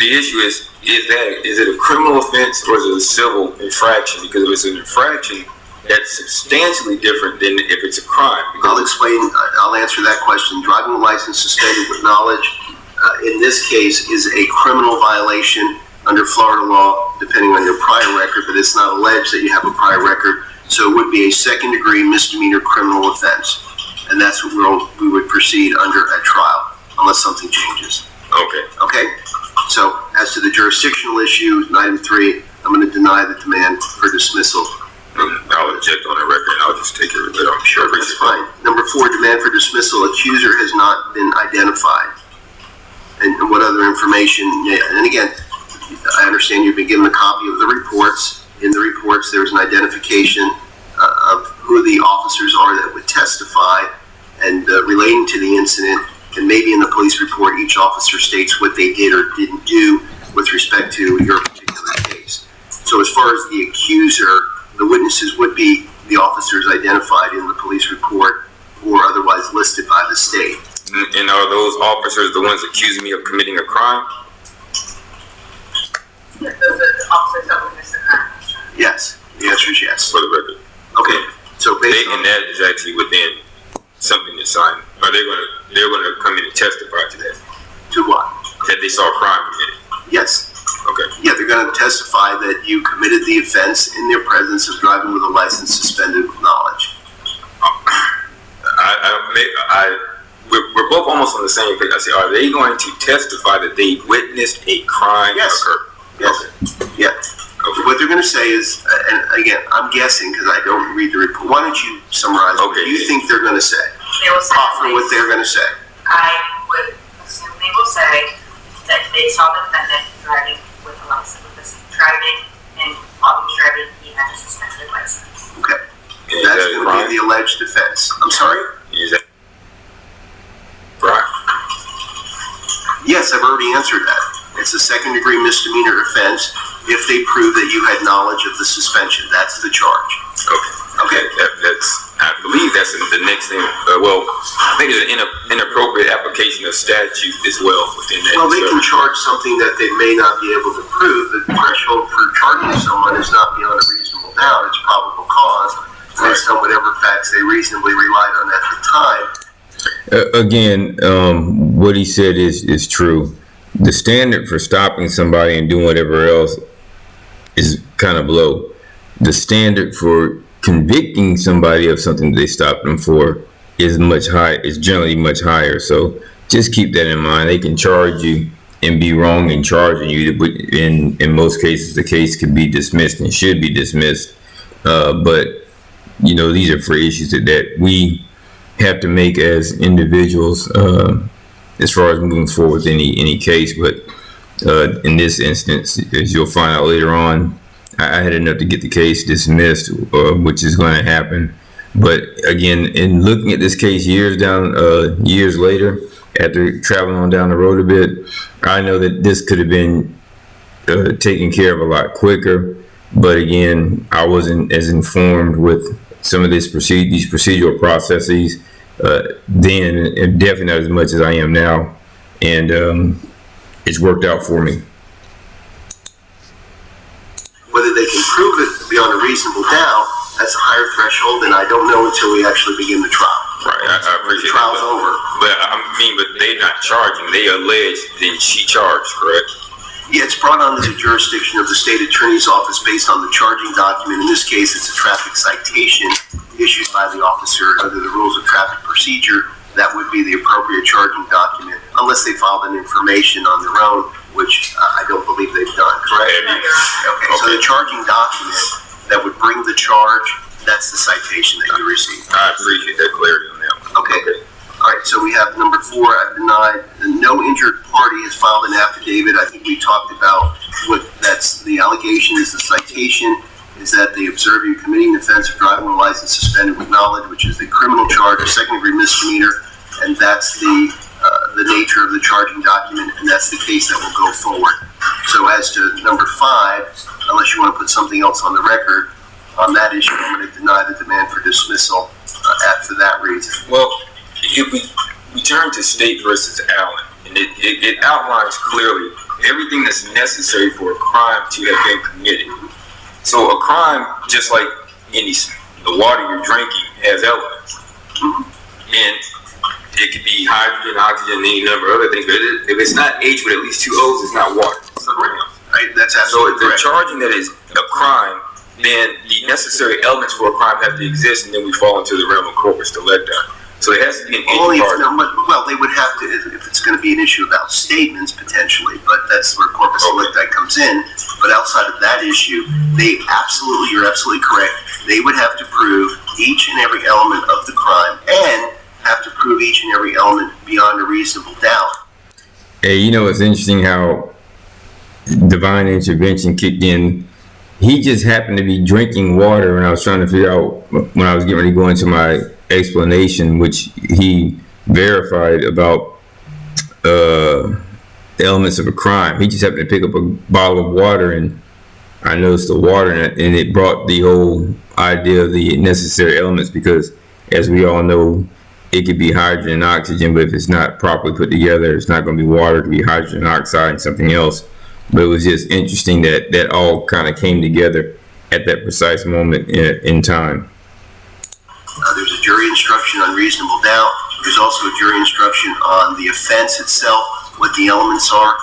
the issue is it a criminal offense or is it a civil infraction? Because if it's an infraction, that's substantially different than if it's a crime. I'll explain. I'll answer that question. Driving a license suspended with knowledge, in this case, is a criminal violation under Florida law, depending on your prior record, but it's not alleged that you have a prior record. So it would be a second-degree misdemeanor criminal offense, and that's what we would proceed under at trial, unless something changes. Okay. Okay? So, as to the jurisdictional issue, item 3, I'm going to deny the demand for dismissal. I'll object on the record, and I'll just take it with it. I'm sure that's fine. Number 4, demand for dismissal. Accuser has not been identified. And what other information? And again, I understand you've been given a copy of the reports. In the reports, there's an identification of who the officers are that would testify and relating to the incident. And maybe in the police report, each officer states what they did or didn't do with respect to your particular case. So as far as the accuser, the witnesses would be the officers identified in the police report or otherwise listed by the state. And are those officers the ones accusing me of committing a crime? Those are the officers that witnessed the crime. Yes. The answer is yes. For the record. Okay. So based on that is actually within something that's signed. Are they're gonna come in and testify to that? To what? That they saw a crime committed. Yes. Okay. Yeah, they're going to testify that you committed the offense in their presence of driving with a license suspended with knowledge. We're both almost on the same page. I say, are they going to testify that they witnessed a crime occur? Yes. Okay. Yeah. Okay. What they're going to say is, and again, I'm guessing because I don't read the report. Why don't you summarize what you think they're going to say? They will say what they're going to say. I would assume they will say that they saw the defendant driving with a license, and while he was driving, he had a suspended license. Okay. That's going to be the alleged offense. I'm sorry? Is that right? Yes, I've already answered that. It's a second-degree misdemeanor offense if they prove that you had knowledge of the suspension. That's the charge. Okay. I believe that's the next thing. I think it's an inappropriate application of statute as well within that. Well, they can charge something that they may not be able to prove. The threshold for charging someone is not beyond a reasonable doubt. It's probable cause based on whatever facts they reasonably relied on at the time. Again, what he said is true. The standard for stopping somebody and doing whatever else is kind of low. The standard for convicting somebody of something they stopped them for is much higher. Is generally much higher. So just keep that in mind. They can charge you and be wrong in charging you, but in most cases the case could be dismissed and should be dismissed. But these are for issues that we have to make as individuals as far as moving forward with any case. But in this instance, as you'll find out later on, I had enough to get the case dismissed, which is going to happen. But again, in looking at this case years later, after traveling on down the road a bit, I know that this could have been taken care of a lot quicker. But again, I wasn't as informed with some of these procedural processes then, and definitely not as much as I am now. And it's worked out for me. Whether they can prove it beyond a reasonable doubt, that's a higher threshold, and I don't know until we actually begin the trial. Right, I appreciate the trial's that. over. But they're not charging. They allege, then she charged, correct? Yeah, it's brought under the jurisdiction of the state attorney's office based on the charging document. In this case, it's a traffic citation issued by the officer under the rules of traffic procedure. That would be the appropriate charging document, unless they filed an information on their own, which I don't believe they've done, correct? Okay, so the charging document that would bring the charge, that's the citation that you received. I appreciate that clarity on that. Okay. All right, so we have number 4, I've denied. No injured party has filed an affidavit. I think we talked about the allegation is the citation, is that they observe you committing the offense of driving with a license suspended with knowledge, which is the criminal charge, a second-degree misdemeanor, and that's the nature of the charging document, and that's the case that will go forward. So as to number 5, unless you want to put something else on the record on that issue, I'm going to deny the demand for dismissal for that reason. Well, if we turn to State versus Allen, in and it outlines clearly everything that's necessary for a crime to have been committed. So a crime, just like the water you're drinking, has elements, and it could be hydrogen, oxygen, any number of other things. But if it's not H with at least 2 O's, it's not water. It's something else. Right, that's So absolutely if they're correct. charging that is a crime, then the necessary elements for a crime have to exist, and then we fall into the realm of corpus delicti. So it has to be an Only if, charge. well, they would have to, if it's going to be an issue about statements potentially, but that's where corpus delicti comes in. But outside of that issue, you're absolutely correct. They would have to prove each and every element of the crime and have to prove each and every element beyond a reasonable doubt. Hey, you know, it's interesting how divine intervention kicked in. He just happened to be drinking water, and I was trying to figure out when I was getting ready to go into my explanation, which he verified about elements of a crime. He just happened to pick up a bottle of water, and I noticed the water in it, and it brought the whole idea of the necessary elements, because as we all know, it could be hydrogen and oxygen, but if it's not properly put together, it's not going to be water. It could be hydrogen oxide and something else. But it was just interesting that all kind of came together at that precise moment in time. There's a jury instruction on reasonable doubt. There's also a jury instruction on the offense itself, what the elements are.